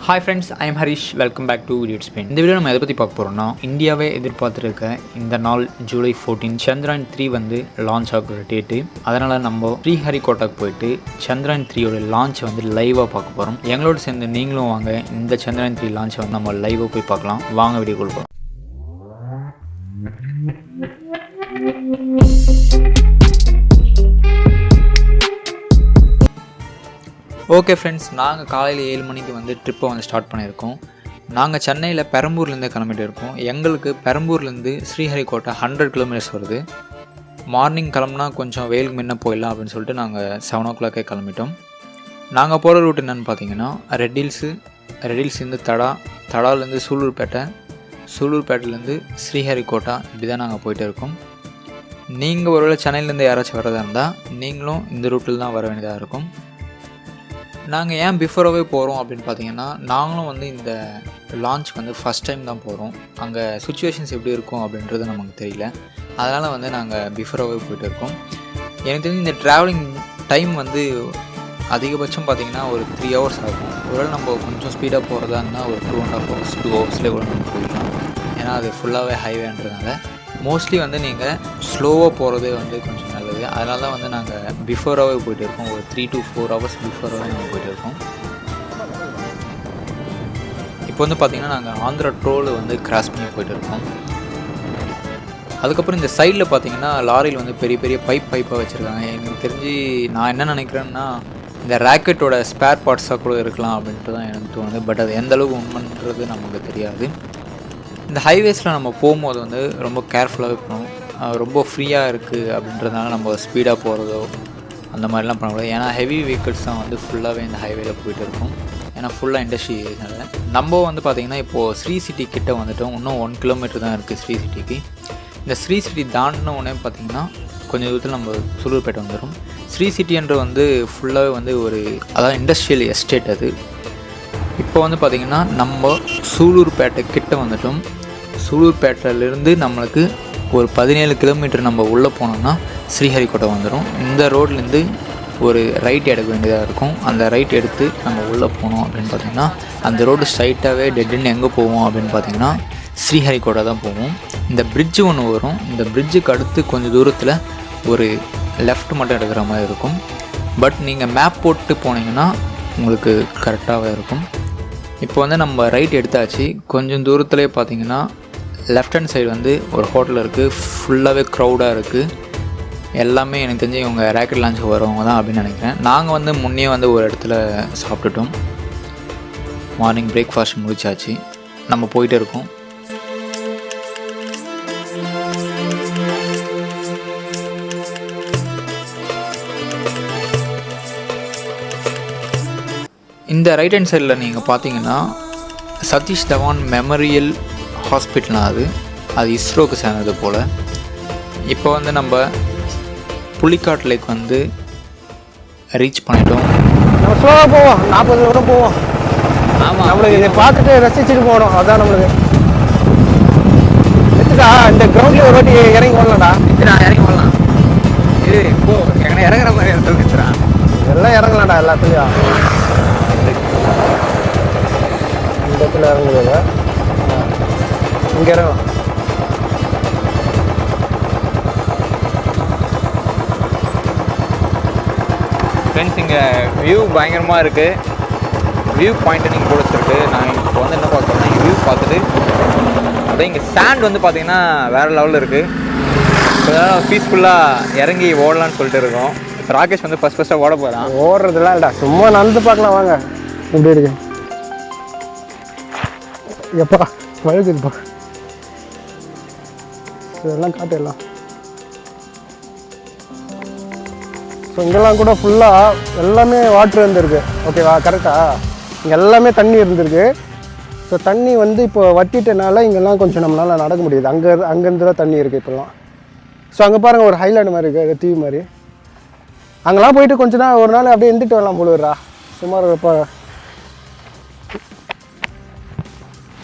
Hi friends, I am Harish. Welcome back to Idiot Spin. இந்த video நம்ம எதை பற்றி பார்க்க போகிறோம்னா, இந்தியாவே எதிர்பார்த்துருக்க இந்த நாள் ஜூலை 14 சந்திராயன் 3 வந்து லான்ச் ஆகிற டேட்டு. அதனால் நம்ம ஸ்ரீஹரிகோட்டாக்கு போயிட்டு சந்திராயன் 3யோட லான்ச்சை வந்து லைவாக பார்க்க போகிறோம். எங்களோட சேர்ந்து நீங்களும் வாங்க, இந்த சந்திராயன் 3 லான்ச்சை வந்து நம்ம லைவாக போய் பார்க்கலாம். வாங்க வீடியோ கொடுப்போம். ஓகே ஃப்ரெண்ட்ஸ், நாங்கள் காலையில் 7 மணிக்கு வந்து ட்ரிப்பை வந்து ஸ்டார்ட் பண்ணியிருக்கோம். நாங்கள் சென்னையில் பெரம்பூர்லேருந்து கிளம்பிட்டு இருக்கோம். எங்களுக்கு பெரம்பூர்லேருந்து ஸ்ரீஹரிகோட்டா 100 கிலோமீட்டர்ஸ் வருது. மார்னிங் கிளம்புனா கொஞ்சம் வெயிலுக்கு முன்ன போயிடலாம் அப்படின்னு சொல்லிட்டு நாங்கள் 7 o'clock கிளம்பிட்டோம். நாங்கள் போகிற ரூட் என்னென்னு பார்த்தீங்கன்னா, ரெட் ஹில்ஸ்லேருந்து தடாலேருந்து சூலூர்பேட்டையிலேருந்து ஸ்ரீஹரிகோட்டா இப்படி தான் நாங்கள் போயிட்டு இருக்கோம். நீங்கள் ஒருவேளை சென்னையிலேருந்து யாராச்சும் வரதா இருந்தால் நீங்களும் இந்த ரூட்டில் தான் வர வேண்டியதாக இருக்கும். நாங்கள் ஏன் பிஃபோராகவே போகிறோம் அப்படின்னு பார்த்தீங்கன்னா, நாங்களும் வந்து இந்த லான்ச்சுக்கு வந்து ஃபஸ்ட் டைம் தான் போகிறோம். அங்கே சுச்சுவேஷன்ஸ் எப்படி இருக்கும் அப்படின்றது நமக்கு தெரியல. அதனால் வந்து நாங்கள் பிஃபோராகவே போயிட்டு இருக்கோம். எனக்கு தெரிஞ்சு இந்த ட்ராவலிங் டைம் வந்து அதிகபட்சம் பார்த்திங்கன்னா ஒரு 3 hours ஆகும். ஒருவேளை நம்ம கொஞ்சம் ஸ்பீடாக போகிறதா இருந்தால் ஒரு 2.5 hours 2 hours கூட நம்ம போயிடலாம். ஏன்னா அது ஃபுல்லாகவே ஹைவேன்றதுனால மோஸ்ட்லி வந்து நீங்கள் ஸ்லோவாக போகிறது வந்து கொஞ்சம் நல்லது. அதனால தான் வந்து நாங்கள் பிஃபோராகவே போய்ட்டு இருக்கோம். ஒரு 3 to 4 hours பிஃபோராகவே நாங்கள் போய்ட்டு இருக்கோம். இப்போ வந்து பார்த்திங்கன்னா நாங்கள் ஆந்திரா டோல் வந்து கிராஸ் பண்ணி போய்ட்டு இருக்கோம். அதுக்கப்புறம் இந்த சைடில் பார்த்திங்கன்னா லாரியில் வந்து பெரிய பெரிய பைப்பாக வச்சுருக்காங்க. எனக்கு தெரிஞ்சு நான் என்ன நினைக்கிறேன்னா, இந்த ராக்கெட்டோட ஸ்பேர் பார்ட்ஸாக கூட இருக்கலாம் அப்படின்ட்டு தான் எனக்கு தோணுது. பட் அது எந்தளவுக்கு உண்மைன்றது நமக்கு தெரியாது. இந்த ஹைவேஸில் நம்ம போகும்போது வந்து ரொம்ப கேர்ஃபுல்லாகவே போகணும். ரொம்ப ஃப்ரீயாக இருக்குது அப்படின்றதுனால நம்ம ஸ்பீடாக போகிறதோ அந்த மாதிரிலாம் பண்ணக்கூடாது. ஏன்னா ஹெவி வெஹிக்கிள்ஸ் தான் வந்து ஃபுல்லாகவே இந்த ஹைவேயில் போயிட்டு இருக்கும். ஏன்னா ஃபுல்லாக இண்டஸ்ட்ரி ஏரியாவில் நம்ம வந்து பார்த்திங்கன்னா இப்போது ஸ்ரீ சிட்டி கிட்டே வந்துவிட்டோம். இன்னும் 1 கிலோமீட்டர் தான் இருக்குது ஸ்ரீ சிட்டிக்கு. இந்த ஸ்ரீ சிட்டி தாண்டின உடனே பார்த்திங்கன்னா கொஞ்சம் தூரத்தில் நம்ம சூலூர்பேட்டை வந்துடும். ஸ்ரீ சிட்டின்ற வந்து ஃபுல்லாகவே வந்து அதாவது இண்டஸ்ட்ரியல் எஸ்டேட் அது. இப்போ வந்து பார்த்திங்கன்னா நம்ம சூலூர்பேட்டை கிட்டே வந்துட்டோம். சூலூர்பேட்டையிலேருந்து நம்மளுக்கு ஒரு 17 கிலோமீட்டர் நம்ம உள்ளே போனோம்னா ஸ்ரீஹரிகோட்டை வந்துடும். இந்த ரோட்லேருந்து ஒரு ரைட் எடுக்க வேண்டியதாக இருக்கும். அந்த ரைட் எடுத்து நம்ம உள்ளே போனோம் அப்படின்னு பார்த்திங்கன்னா, அந்த ரோடு ஸ்ட்ரைட்டாகவே டெட்டுன்னு எங்கே போவோம் அப்படின்னு பார்த்திங்கன்னா ஸ்ரீஹரிகோட்டை தான் போவோம். இந்த பிரிட்ஜு ஒன்று வரும். இந்த பிரிட்ஜுக்கு அடுத்து கொஞ்சம் தூரத்தில் ஒரு லெஃப்ட் மட்டும் எடுக்கிற மாதிரி இருக்கும். பட் நீங்கள் மேப் போட்டு போனீங்கன்னா உங்களுக்கு கரெக்டாகவே இருக்கும். இப்போ வந்து நம்ம ரைட் எடுத்தாச்சு. கொஞ்சம் தூரத்துலேயே பார்த்திங்கன்னா லெஃப்ட் ஹேண்ட் சைடு வந்து ஒரு ஹோட்டல் இருக்குது. ஃபுல்லாகவே க்ரௌடாக இருக்குது. எல்லாமே எனக்கு தெரிஞ்சு இவங்க ராக்கெட் லான்ச்சுக்கு வரவங்க தான் அப்படின்னு நினைக்கிறேன். நாங்கள் வந்து முன்னே வந்து ஒரு இடத்துல சாப்பிட்டுட்டோம். மார்னிங் பிரேக்ஃபாஸ்ட் முடிச்சாச்சு. நம்ம போயிட்டே இருக்கோம். இந்த ரைட் ஹேண்ட் சைடில் நீங்கள் பார்த்தீங்கன்னா சதீஷ் தவான் மெமோரியல் ஹாஸ்பிட்டல். அது இஸ்ரோக்கு சேர்ந்தது போல். இப்போ வந்து நம்ம புலிக்காட் லேக் வந்து ரீச் பண்ணிட்டோம். நம்ம ஸ்லோவாக போவோம், 40 கூட போவோம். ஆமாம், நம்மளுக்கு இதை பார்த்துட்டு ரசிச்சுட்டு போகணும். அதுதான் நம்மளுக்கு எடுத்துட்டா. இந்த கிரவுண்டில் ஒரு வாட்டி இறங்கி போடலாம்டா. இறங்கி போடலாம். இது இப்போ எங்கன்னா இறங்குற மாதிரி இடத்துல வச்சுறான். எல்லாம் இறங்கலாம்டா எல்லாத்துலேயும். இந்த இடத்துல இறங்குது, இங்கே இறங்கலாம். ஃப்ரெண்ட்ஸ், இங்கே வியூ பயங்கரமாக இருக்குது. வியூ பாயிண்ட்டு நீங்கள் கொடுத்துருக்கு. நாங்கள் இப்போ வந்து என்ன பார்க்குறோம்னா, இங்கே வியூ பார்த்துட்டு அப்படியே இங்கே சாண்ட் வந்து பார்த்திங்கன்னா வேறு லெவலில் இருக்குது. அதனால் பீஸ்ஃபுல்லாக இறங்கி ஓடலான்னு சொல்லிட்டு இருக்கோம். இப்போ ராகேஷ் வந்து ஃபஸ்ட்டாக ஓட போகிறான். ஓடுறதுலாம் இல்லைடா, சும்மா நடந்து பார்க்கலாம் வாங்க. இப்படி இருக்கு எப்பா வழுக்குதுப்பா. இதெல்லாம் காட்டிடலாம். ஸோ இங்கெல்லாம் கூட ஃபுல்லாக எல்லாமே வாட்ரு இருந்திருக்கு. ஓகேவா, கரெக்டாக இங்கே எல்லாமே தண்ணி இருந்திருக்கு. ஸோ தண்ணி வந்து இப்போ வட்டிட்டனால இங்கெல்லாம் கொஞ்சம் நம்மளால் நடக்க முடியுது. அங்கேருந்து தான் தண்ணி இருக்குது இப்போல்லாம். ஸோ அங்கே பாருங்கள், ஒரு ஹைலாண்ட் மாதிரி இருக்குது, தீவு மாதிரி. அங்கெல்லாம் போயிட்டு கொஞ்ச நாள் ஒரு நாள் அப்படியே இருந்துட்டு வரலாம் போலுறா. சுமார் இப்போ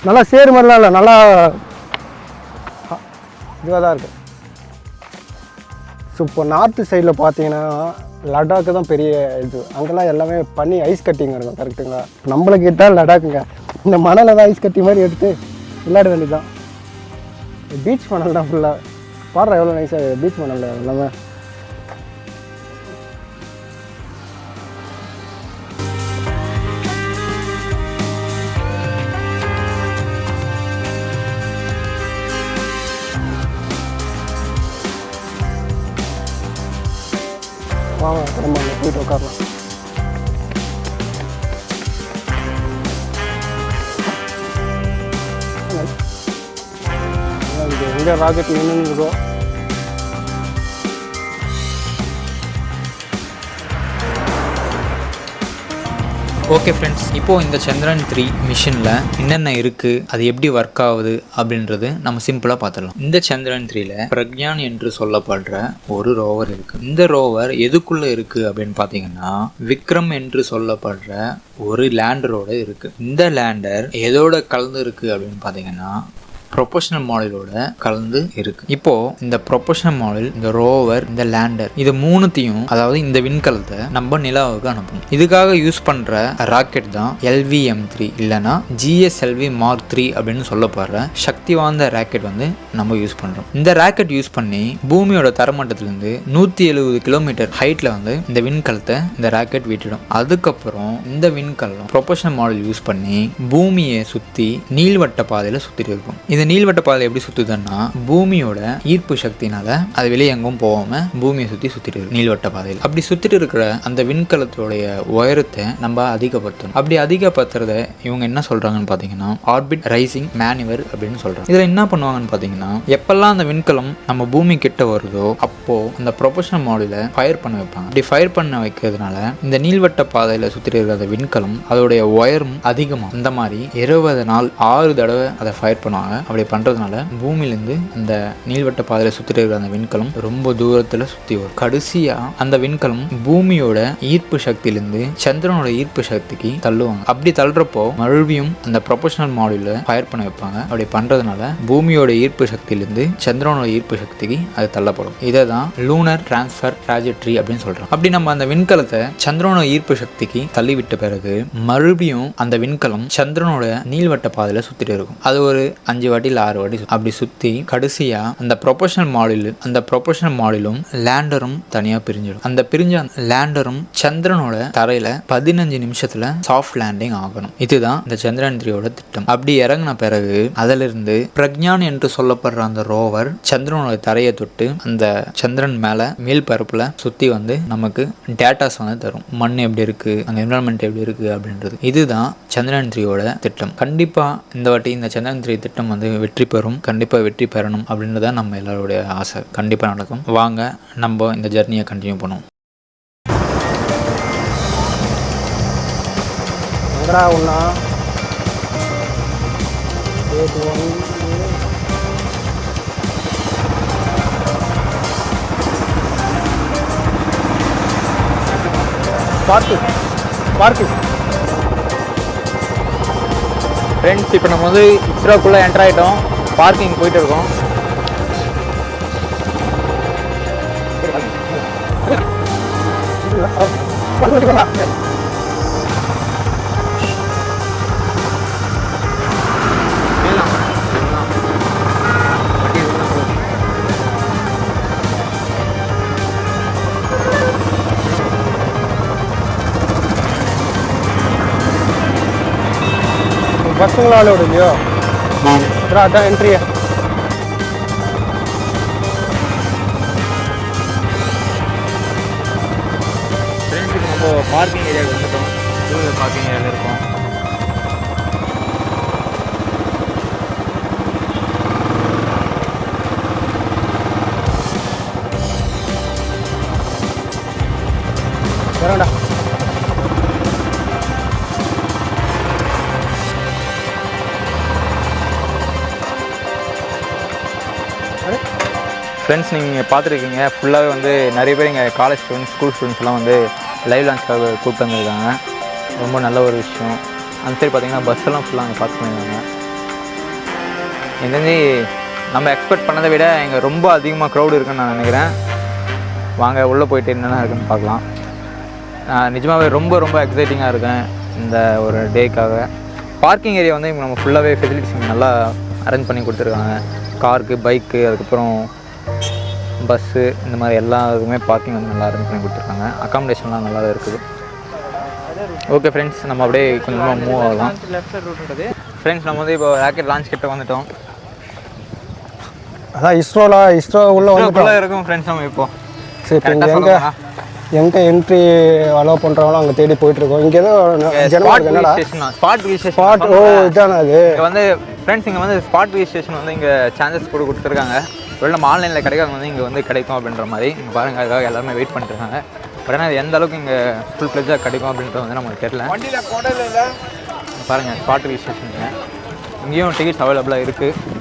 நல்லா சேரு மாதிரிலாம் இல்லை, நல்லா இதுவாக தான் இருக்குது. ஸோ இப்போ நார்த்து சைடில் பார்த்தீங்கன்னா லடாக்கு தான் பெரிய இது. அங்கெல்லாம் எல்லாமே பண்ணி ஐஸ் கட்டிங்க இருக்கும். கரெக்டுங்களா? நம்மளை கேட்டால் லடாக்குங்க. இந்த மணலை தான் ஐஸ் கட்டி மாதிரி எடுத்து விளையாட வேண்டியதுதான். பீச் மணல் தான் ஃபுல்லாக. பாடுற எவ்வளோ நைஸாக பீச் மணல் எல்லாமே. வாங்க கிளம்பாங்க, போயிட்டு உட்காரலாம். இது எங்கே ராக்கெட் நின்று இருக்கோ ஓகே ஃப்ரெண்ட்ஸ், இப்போது இந்த சந்திரயான் 3 மிஷனில் என்னென்ன இருக்குது, அது எப்படி ஒர்க் ஆகுது அப்படின்றது நம்ம சிம்பிளாக பார்த்துடலாம். இந்த சந்திரயான் 3ல பிரக்ஞான் என்று சொல்லப்படுற ஒரு ரோவர் இருக்குது. இந்த ரோவர் எதுக்குள்ளே இருக்குது அப்படின்னு பார்த்தீங்கன்னா விக்ரம் என்று சொல்லப்படுற ஒரு லேண்டரோட இருக்குது. இந்த லேண்டர் எதோட கலந்து இருக்குது அப்படின்னு பார்த்தீங்கன்னா ப்ரொபோஷனல் மாடலோட கலந்து இருக்கு. இப்போ இந்த ப்ரொபோஷனல் மாடல், இந்த ரோவர், இந்த லேண்டர், இது மூணுத்தையும், அதாவது இந்த விண்கலத்தை நம்ம நிலாவுக்கு அனுப்பணும். இதுக்காக யூஸ் பண்ற ராக்கெட் தான் LVM-3 இல்லைன்னா GSLV Mark 3 அப்படின்னு சொல்லப்படுற சக்தி வாய்ந்த ராக்கெட் வந்து நம்ம யூஸ் பண்றோம். இந்த ராக்கெட் யூஸ் பண்ணி பூமியோட தரமட்டத்திலிருந்து 170 கிலோமீட்டர் ஹைட்ல வந்து இந்த விண்கலத்தை இந்த ராக்கெட் விட்டுடும். அதுக்கப்புறம் இந்த விண்கலம் ப்ரொபோஷனல் மாடல் யூஸ் பண்ணி பூமியை சுத்தி நீள்வட்ட பாதையில சுத்திட்டு இருக்கும். இந்த நீள்வட்ட பாதை எப்படி சுத்துதுன்னா பூமியோட ஈர்ப்பு சக்தினால அது வெளியே எங்கும் போகாம பூமியை சுத்திட்டு இருக்கு நீள்வட்ட பாதையில். அப்படி சுத்திட்டு இருக்கிற அந்த விண்கலத்தோடைய உயரத்தை நம்ம அதிகப்படுத்தணும். அப்படி அதிகப்படுத்துறத இவங்க என்ன சொல்றாங்கன்னு பாத்தீங்கன்னா ஆர்பிட் ரைசிங் மேனுவர் அப்படின்னு சொல்றாங்க. இதுல என்ன பண்ணுவாங்கன்னு பாத்தீங்கன்னா எப்பெல்லாம் அந்த விண்கலம் நம்ம பூமி கிட்ட வருதோ அப்போ அந்த ப்ரொபோஷனல் மாடல ஃபயர் பண்ண வைப்பாங்க. அப்படி ஃபயர் பண்ண வைக்கிறதுனால இந்த நீள்வட்ட பாதையில சுத்திட்டு இருக்கிற அந்த விண்கலம் அதோடைய உயரம் அதிகமாக இந்த மாதிரி 20 நாள் 6 தடவை அதை ஃபயர் பண்ணுவாங்க. அப்படி பண்றதுனால பூமியிலிருந்து அந்த நீள்வட்ட பாதையில சுத்திட்டு இருக்கிற அந்த விண்கலம் ரொம்ப தூரத்துல சுத்தி வரும். கடைசியா அந்த விண்கலம் பூமியோட ஈர்ப்பு சக்தியிலிருந்து சந்திரனோட ஈர்ப்பு சக்திக்கு தள்ளுவாங்க. அப்படி தள்ளுறப்போ மறுபடியும் அந்த ப்ரொபோஷனல் மாடியூல ஃபயர் பண்ண வைப்பாங்க. அப்படி பண்றதுனால பூமியோட ஈர்ப்பு சக்தியிலிருந்து சந்திரனோட ஈர்ப்பு சக்திக்கு அது தள்ளப்படும். இதை தான் லூனர் டிரான்ஸ்ஃபர் ட்ராஜெக்டரி அப்படின்னு சொல்றோம். அப்படி நம்ம அந்த விண்கலத்தை சந்திரனோட ஈர்ப்பு சக்திக்கு தள்ளிவிட்ட பிறகு மறுபடியும் அந்த விண்கலம் சந்திரனோட நீள்வட்ட பாதையில சுத்திட்டு இருக்கும். அது ஒரு 5 வாட்டி இல்லை 6 வாட்டி அப்படி சுற்றி கடைசியாக அந்த ப்ரொபோஷனல் மாடிலும் லேண்டரும் தனியாக பிரிஞ்சிடும். அந்த பிரிஞ்ச லேண்டரும் சந்திரனோட தரையில் 15 நிமிஷத்தில் சாஃப்ட் லேண்டிங் ஆகணும். இதுதான் இந்த சந்திரயான் 3யோட திட்டம். அப்படி இறங்கின பிறகு அதிலிருந்து பிரக்ஞான் என்று சொல்லப்படுற அந்த ரோவர் சந்திரனோட தரையை தொட்டு அந்த சந்திரன் மேலே மேல் பரப்புல சுற்றி வந்து நமக்கு டேட்டாஸ் வந்து தரும். மண் எப்படி இருக்கு, அந்த என்விரான்மெண்ட் எப்படி இருக்கு அப்படின்றது. இதுதான் சந்திரயான் 3யோட திட்டம். கண்டிப்பாக இந்த வாட்டி இந்த சந்திரயான் 3 திட்டம் வந்து வெற்றி பெறும். கண்டிப்பாக வெற்றி பெறணும் அப்படின்றத நம்ம எல்லாருடைய ஆசை. கண்டிப்பாக நடக்கும். வாங்க நம்ம இந்த ஜர்னியை கண்டினியூ பண்ணுவோம். ஃப்ரெண்ட்ஸ், இப்போ நம்ம வந்து இஸ்ரோக்குள்ளே என்டர் ஆகிட்டோம். பார்க்கிங் போயிட்டு இருக்கோம். பசங்களால விடுலையோ அதான் என்ட்ரியா. நம்ம பார்க்கிங் ஏரியாவுக்கு வந்துட்டோம். பார்க்கிங் ஏரியாவில் இருக்கோம். வரண்டா. ஃப்ரெண்ட்ஸ், நீங்கள் பார்த்துருக்கீங்க ஃபுல்லாகவே வந்து நிறைய பேர் இங்கே காலேஜ் ஸ்டூடெண்ட்ஸ், ஸ்கூல் ஸ்டூடெண்ட்ஸ்லாம் வந்து லைவ் லான்ச்காக கூப்பிட்டு வந்திருக்காங்க. ரொம்ப நல்ல ஒரு விஷயம். அந்த சைடு பார்த்தீங்கன்னா பஸ் எல்லாம் ஃபுல்லாக அங்கே பார்த்து பண்ணியிருக்காங்க. எனக்கு நம்ம எக்ஸ்பெக்ட் பண்ணதை விட இங்கே ரொம்ப அதிகமாக க்ரௌடு இருக்குன்னு நான் நினைக்கிறேன். வாங்க உள்ளே போயிட்டு என்னென்ன இருக்குதுன்னு பார்க்கலாம். நிஜமாகவே ரொம்ப ரொம்ப எக்ஸைட்டிங்காக இருக்கேன் இந்த ஒரு டேக்காக. பார்க்கிங் ஏரியா வந்து இங்கே நம்ம ஃபுல்லாகவே ஃபெசிலிட்டிஸ் நல்லா அரேஞ்ச் பண்ணி கொடுத்துருக்காங்க. காருக்கு, பைக்கு, அதுக்கப்புறம் பஸ்ஸு, இந்த மாதிரி எல்லா இதுவுமே பார்க்கிங் வந்து நல்லா அரேஞ்ச் பண்ணி கொடுத்துருக்காங்க. அக்காமடேஷன்லாம் நல்லா இருக்குது. ஓகே ஃப்ரெண்ட்ஸ், நம்ம அப்படியே கொஞ்சமாக மூவ் ஆகலாம். ஃப்ரெண்ட்ஸ், நம்ம வந்து இப்போ ராக்கெட் லான்ச் கிட்ட வந்துட்டோம். அதான் இஸ்ரோ உள்ள வந்து இருக்கும் ஃப்ரெண்ட்ஸ். நம்ம இப்போ சரி, இப்போ எங்கே என்ட்ரி அலோவ் பண்ணுறாங்களோ அங்கே தேடி போயிட்டுருக்கோம். இங்கே ஏதோ ஸ்பாட் ஸ்பாட் ஓ இதானே அது வந்து ஃப்ரெண்ட்ஸ். இங்கே வந்து ஸ்பாட் ரிஜிஸ்ட்ரேஷன் வந்து இங்கே சான்சஸ் கொடுத்துருக்காங்க. ஒரு நம்ம ஆன்லைனில் கிடைக்காது வந்து இங்கே வந்து கிடைக்கும் அப்படின்ற மாதிரி. இங்கே பாருங்கள், அதுக்காக எல்லாருமே வெயிட் பண்ணிட்டுருக்காங்க. பட் ஆனால் எந்த அளவுக்கு இங்கே ஃபுல் ஃப்ளெஜாக கிடைக்கும் அப்படின்றது வந்து நமக்கு தெரியல. பாருங்கள், ஸ்பாட் ரிஜிஸ்ட்ரேஷனுங்க இங்கேயும் டிக்கெட்ஸ் அவைலபிளாக இருக்குது.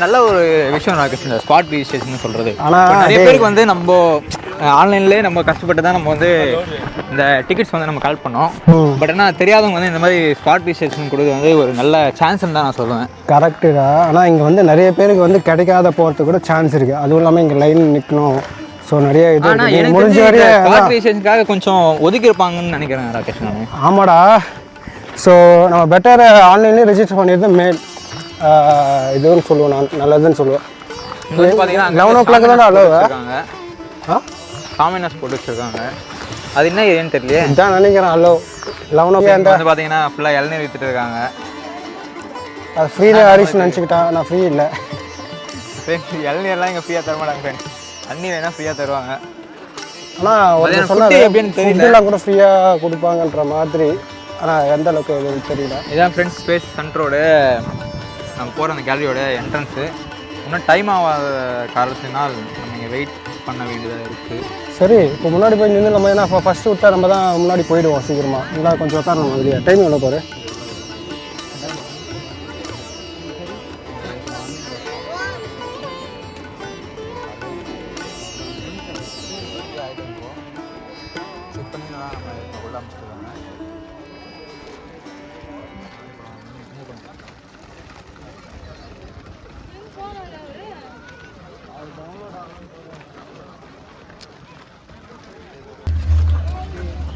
நல்ல ஒரு விஷயம் ராகேஷ், இந்த ஸ்பாட் ரிஜிஸ்ட்ரேஷன் சொல்கிறது. ஆனால் நிறைய பேருக்கு வந்து நம்ம ஆன்லைன்லேயே நம்ம கஷ்டப்பட்டு தான் நம்ம வந்து இந்த டிக்கெட்ஸ் வந்து நம்ம கலெக்ட் பண்ணோம். பட் ஆனால் தெரியாதவங்க வந்து இந்த மாதிரி ஸ்பாட் ரிஜிஸ்ட்ரேஷன் கொடுத்து வந்து ஒரு நல்ல சான்ஸ்ன்னு தான் நான் சொல்லுவேன். கரெக்டு தான். ஆனால் இங்கே வந்து நிறைய பேருக்கு வந்து கிடைக்காத போகிறதுக்கு கூட சான்ஸ் இருக்குது. அதுவும் இல்லாமல் இங்கே லைன் நிற்கணும். ஸோ நிறைய இது முடிஞ்ச வரையும் ஸ்பாட் ரிஜிஸ்ட்ரேஷனுக்காக கொஞ்சம் ஒதுக்கியிருப்பாங்கன்னு நினைக்கிறேன் ராகேஷ் நான். ஆமாடா. ஸோ நம்ம பெட்டர் ஆன்லைன்லேயே ரெஜிஸ்டர் பண்ணியிருந்தோம் மேல் இதுன்னு சொல்லுவேன், நான் நல்லதுன்னு சொல்லுவேன். பார்த்தீங்கன்னா 11 o'clock தான் அளவு காமினஸ் போட்டு வச்சுருக்காங்க. அது என்ன ஏன்னு தெரியலையே, இதான் நினைக்கிறேன். அளவு 11 o'clock வந்து பார்த்தீங்கன்னா ஃபுல்லாக இளநீர் விற்றுட்டு இருக்காங்க. அது ஃப்ரீல ஹரிஷ் நினச்சிக்கிட்டான், நான் ஃப்ரீ இல்லை. இளநீர்லாம் இங்கே ஃப்ரீயாக தரமாட்டாங்க ஃப்ரெண்ட்ஸ். தண்ணி வேணால் ஃப்ரீயாக தருவாங்க. ஆனால் ஒரு சொன்னாங்க ஃபுட்டெல்லாம் கூட ஃப்ரீயாக கொடுப்பாங்கன்ற மாதிரி. ஆனால் எந்த அளவுக்கு எதுவும் தெரியல. இதான் ஃப்ரெண்ட்ஸ் ஸ்பேஸ் சென்டரோட நம்ம போகிற அந்த கேலரியோட என்ட்ரன்ஸு. இன்னும் டைம் ஆகாத காரணத்தினால் நம்ம இங்கே வெயிட் பண்ண வேண்டியதாக இருக்குது. சரி, இப்போ முன்னாடி போய் நின்று நம்ம ஏன்னா ஃபஸ்ட்டு விட்டால் நம்ம தான் முன்னாடி போயிடுவோம் சீக்கிரமாக. இல்லை கொஞ்சம் உட்காரணும் இல்லையா? டைம் எவ்வளோ போகிற?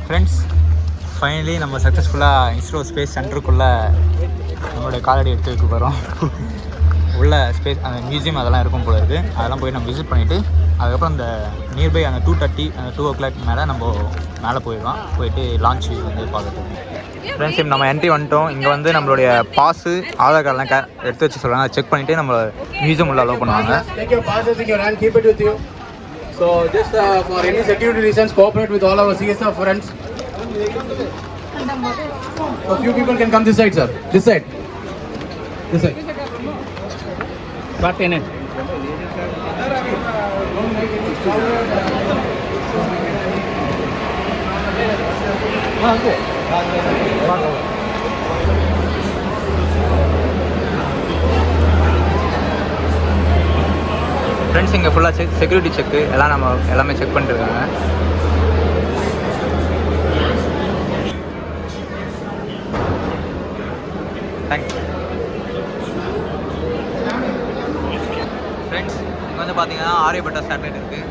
ஃப்ரெண்ட்ஸ், ஃபைனலி நம்ம சக்ஸஸ்ஃபுல்லாக இஸ்ரோ ஸ்பேஸ் சென்டருக்குள்ளே நம்மளுடைய காலடி எடுத்து வைக்க போகிறோம். உள்ள ஸ்பேஸ் அந்த மியூசியம் அதெல்லாம் இருக்கும் போல இருக்குது. அதெல்லாம் போய் நம்ம விசிட் பண்ணிவிட்டு அதுக்கப்புறம் அந்த நியர்பை அந்த 2:30 அந்த 2 o'clock மேலே நம்ம மேலே போயிடுவோம். போயிட்டு லான்ச் வந்து பார்த்துட்டு ஃப்ரெண்ட்ஸ் நம்ம என்ட்ரி வந்துட்டோம். இங்கே வந்து நம்மளுடைய பாஸு, ஆதார் கார்டெலாம் எடுத்து வச்சு சொல்கிறாங்க. அதை செக் பண்ணிவிட்டு நம்ம மியூசியம் உள்ள அலோவ் பண்ணுவாங்க. So just for any security reasons, cooperate with all our CSR friends. A few people can come this side, sir. This side. This side. Part 10. Friends, இங்கே ஃபுல்லாக செக்யூரிட்டி செக்கு எல்லாம் நம்ம எல்லாமே செக் பண்ணிட்டு இருக்காங்க. Thanks friends. இங்கே வந்து பார்த்தீங்கன்னா ஆரியபட்டா சேட்டலைட் இருக்குது.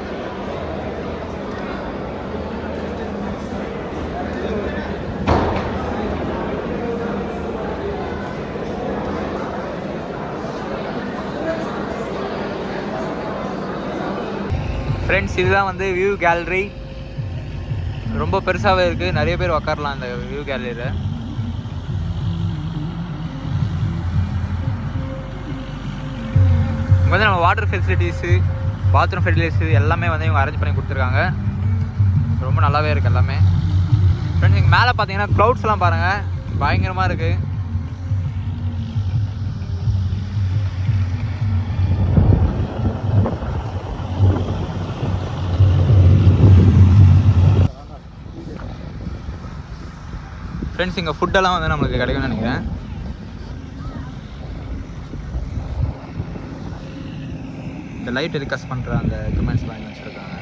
ஃப்ரெண்ட்ஸ், இதுதான் வந்து வியூ கேலரி. ரொம்ப பெருசாகவே இருக்குது. நிறைய பேர் உக்காரலாம் இந்த வியூ கேலரியில். இங்கே வந்து நம்ம வாட்டர் ஃபெசிலிட்டிஸு, பாத்ரூம் ஃபெசிலிட்டிஸு எல்லாமே வந்து இவங்க அரேஞ்ச் பண்ணி கொடுத்துருக்காங்க. ரொம்ப நல்லாவே இருக்குது எல்லாமே. ஃப்ரெண்ட்ஸ், இங்கே மேலே பார்த்தீங்கன்னா க்ளவுட்ஸ்லாம் பாருங்கள், பயங்கரமாக இருக்குது. ஃப்ரெண்ட்ஸ், இங்கே ஃபுட்டெல்லாம் வந்து நம்மளுக்கு கிடைக்கும்னு நினைக்கிறேன். இந்த லைட் டெலிகாஸ்ட் பண்ணுற அந்த எக்யூப்மெண்ட்ஸ்லாம் இங்கே வச்சுருக்காங்க.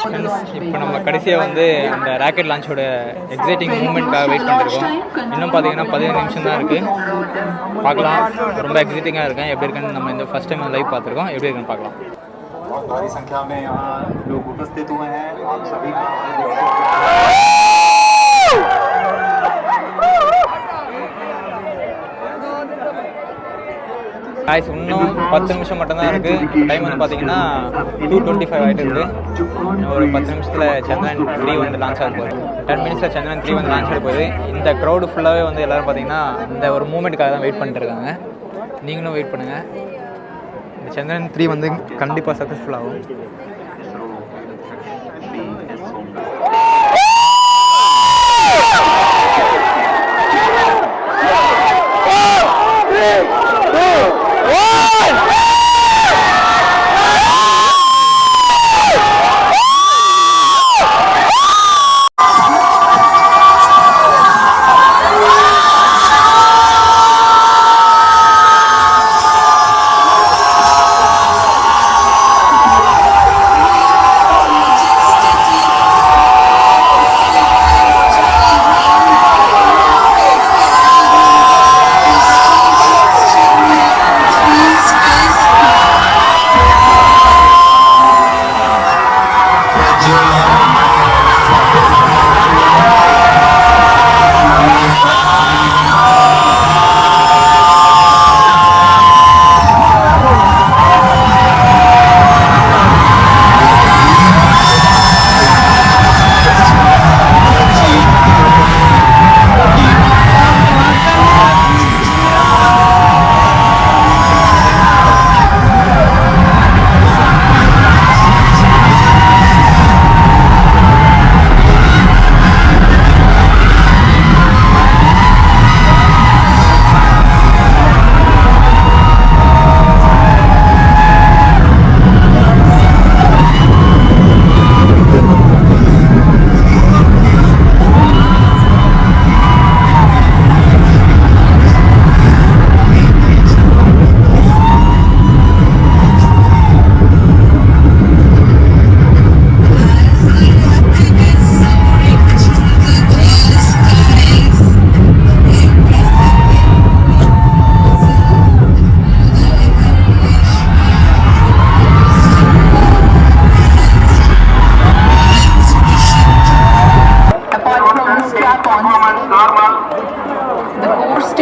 இப்போ நம்ம கடைசியாக வந்து அந்த ராக்கெட் லான்ச்சோட எக்ஸைட்டிங் மூமெண்ட்காக வெயிட் பண்ணிருக்கோம். இன்னும் பார்த்தீங்கன்னா 15 நிமிஷம் தான் இருக்குது. பார்க்கலாம். ரொம்ப எக்ஸைட்டிங்காக இருக்கேன். எப்படி இருக்குன்னு நம்ம இந்த ஃபஸ்ட் டைம் லைவ் பார்த்துருக்கோம். எப்படி இருக்குன்னு பார்க்கலாம். बहुत भारी संख्या में यहाँ लोग उपस्थित हुए हैं. आप सभी का காய்ஸ் இன்னும் 10 நிமிஷம் மட்டும்தான் இருக்குது. டைம் வந்து பார்த்தீங்கன்னா 2:25 ஆகிட்டு இருக்குது. ஒரு 10 நிமிஷத்தில் சந்திரன் 3 வந்து லான்ச் ஆக போகுது. 10 மினிட்ஸில் சந்திரன் 3 வந்து லான்ச் ஆக போகுது. இந்த க்ரௌடு ஃபுல்லாகவே வந்து எல்லோரும் பார்த்தீங்கன்னா இந்த ஒரு மூமெண்ட்டுக்காக தான் வெயிட் பண்ணிட்டு இருக்காங்க. நீங்களும் வெயிட் பண்ணுங்கள். இந்த சந்திரன் 3 வந்து கண்டிப்பாக சக்ஸஸ்ஃபுல் ஆகும்.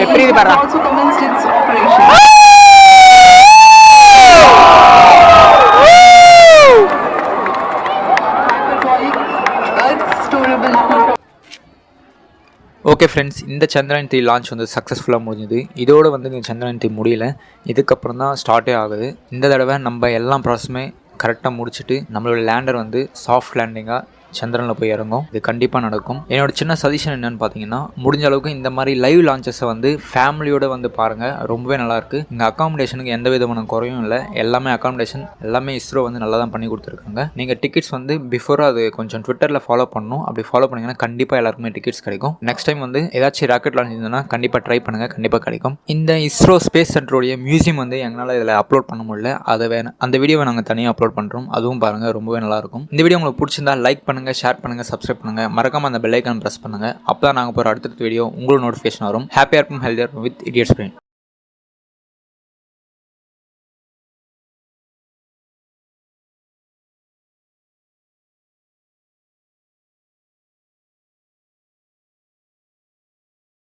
எப்படி இது பாரு. ஓகே ஃப்ரெண்ட்ஸ், இந்த சந்திரயான் 3 லான்ச் வந்து சக்ஸஸ்ஃபுல்லாக முடிஞ்சுது. இதோடு வந்து இந்த சந்திரயான் 3 முடியல, இதுக்கப்புறம் தான் ஸ்டார்ட்டே ஆகுது. இந்த தடவை நம்ம எல்லா ப்ராசஸுமே கரெக்டாக முடிச்சுட்டு நம்மளோட லேண்டர் வந்து சாஃப்ட் லேண்டிங்காக சந்திரனில் போய் இறங்கும். இது கண்டிப்பாக நடக்கும். என்னோட சின்ன சஜஷன் என்னென்னு பார்த்தீங்கன்னா, முடிஞ்ச அளவுக்கு இந்த மாதிரி லைவ் லான்ச்சஸை வந்து ஃபேமிலியோடு வந்து பாருங்கள். ரொம்பவே நல்லாயிருக்கு. இங்கே அக்காமடேஷனுக்கு எந்த விதமான குறையும் இல்லை. எல்லாமே அக்காமடேஷன் எல்லாமே இஸ்ரோ வந்து நல்லா தான் பண்ணி கொடுத்துருக்காங்க. நீங்கள் டிக்கெட்ஸ் வந்து பிஃபோராக அது கொஞ்சம் ட்விட்டரில் ஃபாலோ பண்ணணும். அப்படி ஃபாலோ பண்ணிங்கன்னா கண்டிப்பாக எல்லாருக்குமே டிக்கெட்ஸ் கிடைக்கும். நெக்ஸ்ட் டைம் வந்து ஏதாச்சும் ராக்கெட் லான்ச் இருந்ததுன்னா கண்டிப்பாக ட்ரை பண்ணுங்கள், கண்டிப்பாக கிடைக்கும். இந்த இஸ்ரோ ஸ்பேஸ் சென்டருடைய மியூசியம் வந்து எங்களால் இதில் அப்லோட் பண்ண முடியல. அதை வேணும், அந்த வீடியோவை நாங்கள் தனியாக அப்லோட் பண்ணுறோம். அதுவும் பாருங்கள், ரொம்பவே நல்லாயிருக்கும். இந்த வீடியோ உங்களுக்கு பிடிச்சிருந்தா லைக் பண்ணுங்கள், ஷேர் பண்ணுங்கள், சப்ஸ்கிரைப் பண்ணுங்கள். மறக்காமல் அந்த பெல் ஐக்கான் ப்ரெஸ் பண்ணுங்கள். அப்போ தான் நாங்கள் போகிற அடுத்த வீடியோ உங்களுக்கு நோட்டிஃபிகேஷன் வரும். ஹாப்பியாக இருக்கும், ஹெல்தியாக இருக்கும் வித் இடியட்ஸ் பிரெயின்.